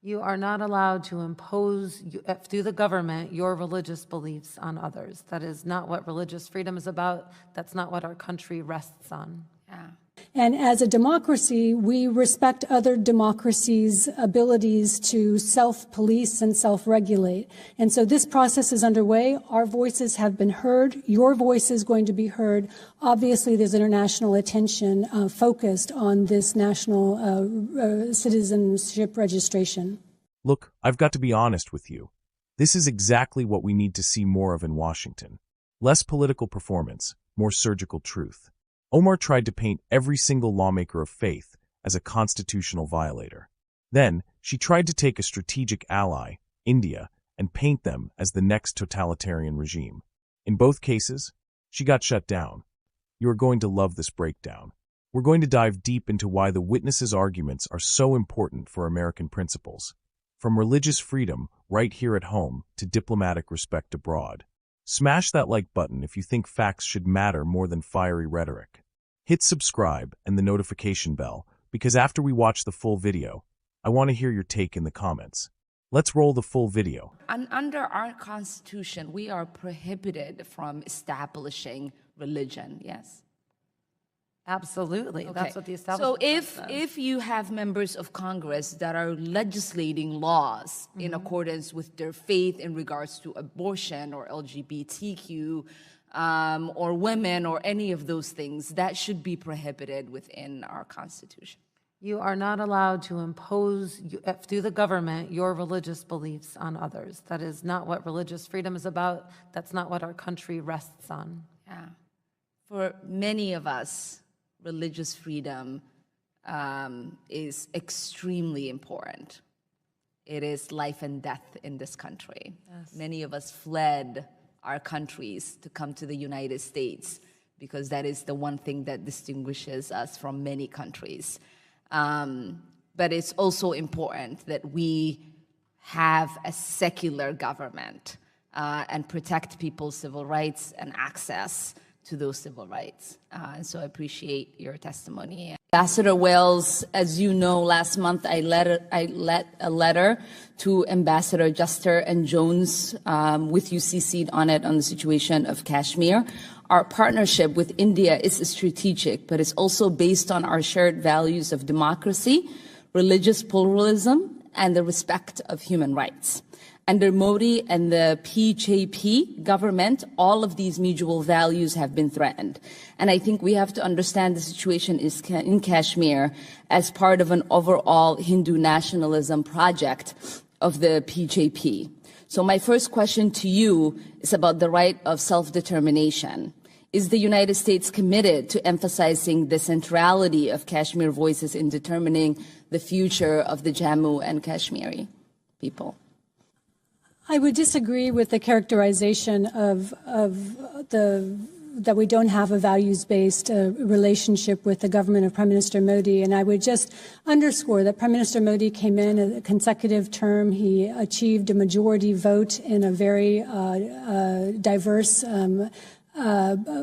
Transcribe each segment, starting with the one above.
You are not allowed to impose, through the government, your religious beliefs on others. That is not what religious freedom is about. That's not what our country rests on. Yeah. And as a democracy, we respect other democracies' abilities to self-police and self-regulate. And so this process is underway. Our voices have been heard. Your voice is going to be heard. Obviously, there's international attention focused on this national citizenship registration. Look, I've got to be honest with you. This is exactly what we need to see more of in Washington. Less political performance, more surgical truth. Omar tried to paint every single lawmaker of faith as a constitutional violator. Then, she tried to take a strategic ally, India, and paint them as the next totalitarian regime. In both cases, she got shut down. You are going to love this breakdown. We're going to dive deep into why the witnesses' arguments are so important for American principles, from religious freedom right here at home to diplomatic respect abroad. Smash that like button if you think facts should matter more than fiery rhetoric. Hit subscribe and the notification bell, because after we watch the full video, I want to hear your take in the comments. Let's roll the full video. Under our Constitution, we are prohibited from establishing religion, yes? Absolutely. Okay. That's what the establishment says. If you have members of Congress that are legislating laws in accordance with their faith in regards to abortion or LGBTQ or women or any of those things, that should be prohibited within our Constitution. You are not allowed to impose, through the government, your religious beliefs on others. That is not what religious freedom is about. That's not what our country rests on. Yeah. For many of us, religious freedom is extremely important. It is life and death in this country. Yes. Many of us fled our countries to come to the United States because that is the one thing that distinguishes us from many countries. But it's also important that we have a secular government and protect people's civil rights and access to those civil rights. And so I appreciate your testimony. Ambassador Wales, as you know, last month I led a letter to Ambassador Juster and Jones with you CC'd on it on the situation of Kashmir. Our partnership with India is strategic, but it's also based on our shared values of democracy, religious pluralism, and the respect of human rights. Under Modi and the BJP government, all of these mutual values have been threatened. And I think we have to understand the situation in Kashmir as part of an overall Hindu nationalism project of the BJP. So my first question to you is about the right of self-determination. Is the United States committed to emphasizing the centrality of Kashmir voices in determining the future of the Jammu and Kashmiri people? I would disagree with the characterization that we don't have a values-based relationship with the government of Prime Minister Modi. And I would just underscore that Prime Minister Modi came in a consecutive term. He achieved a majority vote in a very diverse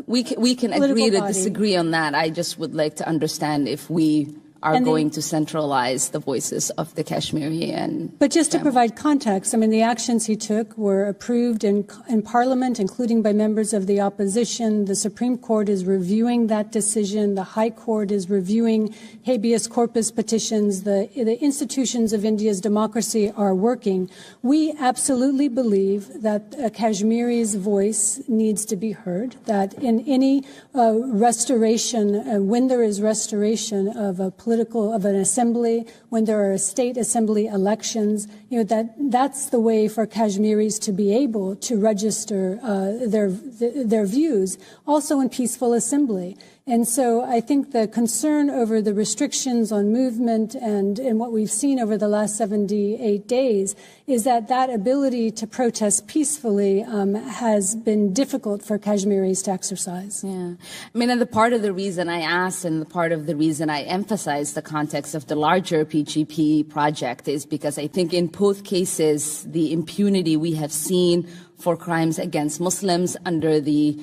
we can agree to disagree on that. I just would like to understand if we are going to centralize the voices of the Kashmiri and... But just to provide context, I mean, the actions he took were approved in Parliament, including by members of the opposition. The Supreme Court is reviewing that decision. The High Court is reviewing habeas corpus petitions. The institutions of India's democracy are working. We absolutely believe that Kashmiri's voice needs to be heard, that in any restoration, when there is restoration of a of an assembly, when there are state assembly elections, that's the way for Kashmiris to be able to register their views, also in peaceful assembly. And so I think the concern over the restrictions on movement and what we've seen over the last 78 days is that ability to protest peacefully has been difficult for Kashmiris to exercise. Yeah. I mean, and the part of the reason I asked and the part of the reason I emphasize the context of the larger PGP project is because I think in both cases, the impunity we have seen for crimes against Muslims under the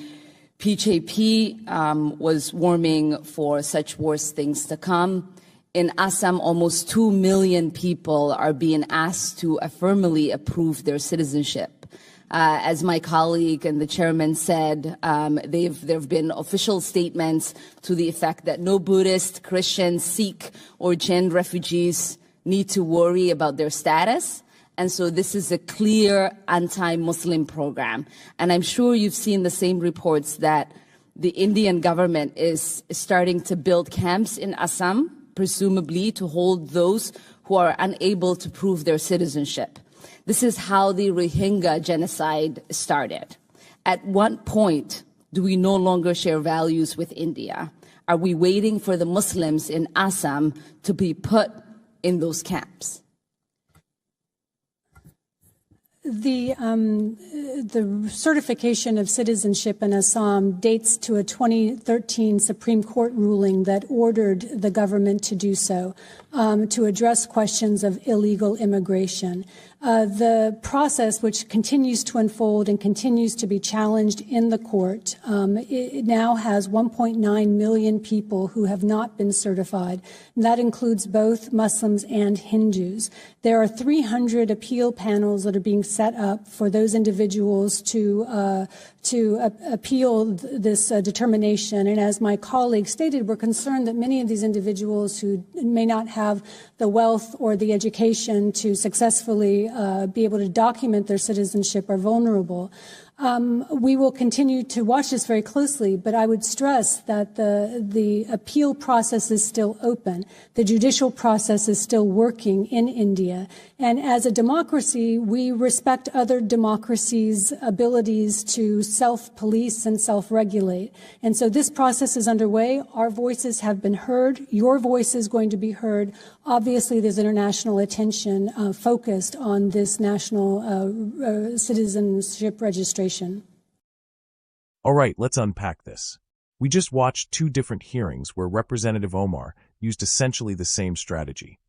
PJP was warming for such worse things to come. In Assam, almost 2 million people are being asked to affirmatively approve their citizenship. As my colleague and the chairman said, there have been official statements to the effect that no Buddhist, Christian, Sikh, or Jain refugees need to worry about their status. And so this is a clear anti-Muslim program. And I'm sure you've seen the same reports that the Indian government is starting to build camps in Assam, presumably to hold those who are unable to prove their citizenship. This is how the Rohingya genocide started. At what point do we no longer share values with India? Are we waiting for the Muslims in Assam to be put in those camps? The certification of citizenship in Assam dates to a 2013 Supreme Court ruling that ordered the government to do so, to address questions of illegal immigration. The process, which continues to unfold and continues to be challenged in the court, it now has 1.9 million people who have not been certified. And that includes both Muslims and Hindus. There are 300 appeal panels that are being set up for those individuals to appeal this determination. And as my colleague stated, we're concerned that many of these individuals who may not have the wealth or the education to successfully be able to document their citizenship are vulnerable. We will continue to watch this very closely, but I would stress that the appeal process is still open. The judicial process is still working in India. And as a democracy, we respect other democracies' abilities to self-police and self-regulate. And so this process is underway. Our voices have been heard. Your voice is going to be heard. Obviously, there's international attention focused on this national citizenship registration. All right, let's unpack this. We just watched 2 different hearings where Representative Omar used essentially the same strategy.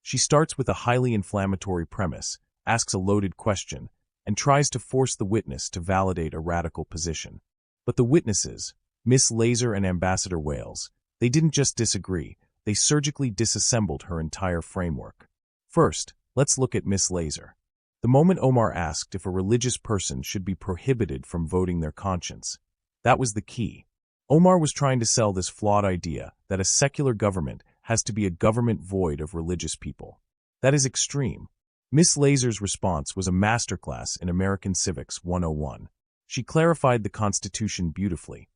She starts with a highly inflammatory premise, asks a loaded question, and tries to force the witness to validate a radical position. But the witnesses, Miss Laser and Ambassador Wales, they didn't just disagree, they surgically disassembled her entire framework. First, let's look at Miss Laser. The moment Omar asked if a religious person should be prohibited from voting their conscience, that was the key. Omar was trying to sell this flawed idea that a secular government has to be a government void of religious people. That is extreme. Miss Laser's response was a masterclass in American Civics 101. She clarified the Constitution beautifully.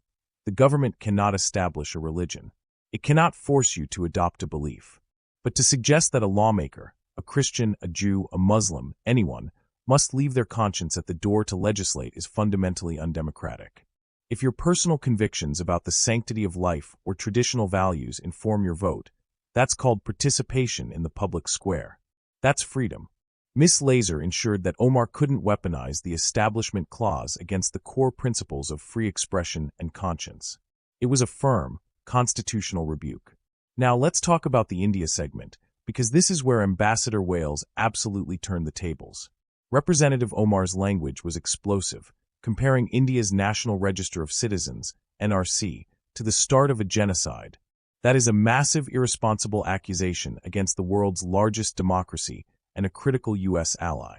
The government cannot establish a religion. It cannot force you to adopt a belief. But to suggest that a lawmaker, a Christian, a Jew, a Muslim, anyone, must leave their conscience at the door to legislate is fundamentally undemocratic. If your personal convictions about the sanctity of life or traditional values inform your vote, that's called participation in the public square. That's freedom. Miss Laser ensured that Omar couldn't weaponize the Establishment Clause against the core principles of free expression and conscience. It was a firm, constitutional rebuke. Now let's talk about the India segment, because this is where Ambassador Wales absolutely turned the tables. Representative Omar's language was explosive, comparing India's National Register of Citizens, NRC, to the start of a genocide. That is a massive, irresponsible accusation against the world's largest democracy and a critical U.S. ally.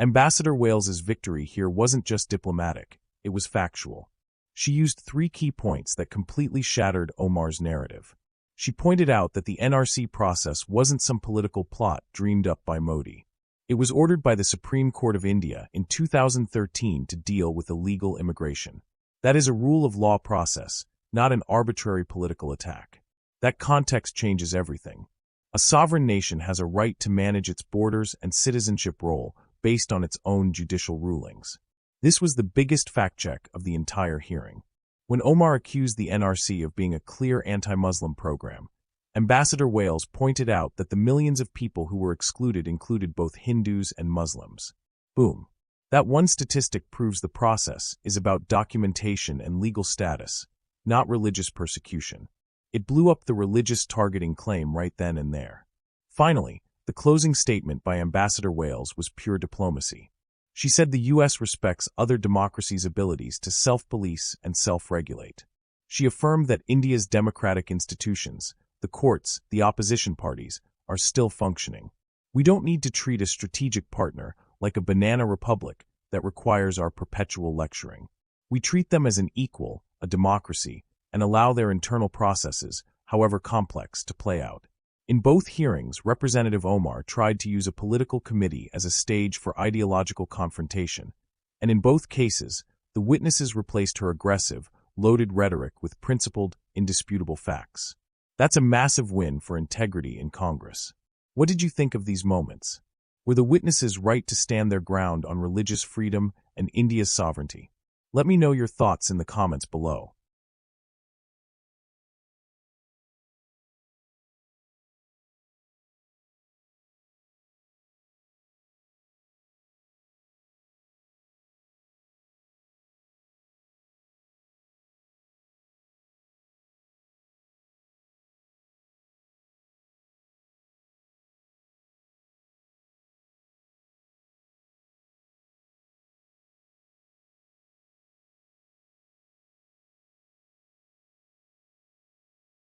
Ambassador Wales's victory here wasn't just diplomatic, it was factual. She used 3 key points that completely shattered Omar's narrative. She pointed out that the NRC process wasn't some political plot dreamed up by Modi. It was ordered by the Supreme Court of India in 2013 to deal with illegal immigration. That is a rule of law process, not an arbitrary political attack. That context changes everything. A sovereign nation has a right to manage its borders and citizenship role based on its own judicial rulings. This was the biggest fact-check of the entire hearing. When Omar accused the NRC of being a clear anti-Muslim program, Ambassador Wales pointed out that the millions of people who were excluded included both Hindus and Muslims. Boom. That one statistic proves the process is about documentation and legal status, not religious persecution. It blew up the religious targeting claim right then and there. Finally, the closing statement by Ambassador Wales was pure diplomacy. She said the U.S. respects other democracies' abilities to self-police and self-regulate. She affirmed that India's democratic institutions, the courts, the opposition parties, are still functioning. We don't need to treat a strategic partner like a banana republic that requires our perpetual lecturing. We treat them as an equal, a democracy, and allow their internal processes, however complex, to play out. In both hearings, Representative Omar tried to use a political committee as a stage for ideological confrontation, and in both cases, the witnesses replaced her aggressive, loaded rhetoric with principled, indisputable facts. That's a massive win for integrity in Congress. What did you think of these moments? Were the witnesses right to stand their ground on religious freedom and India's sovereignty? Let me know your thoughts in the comments below.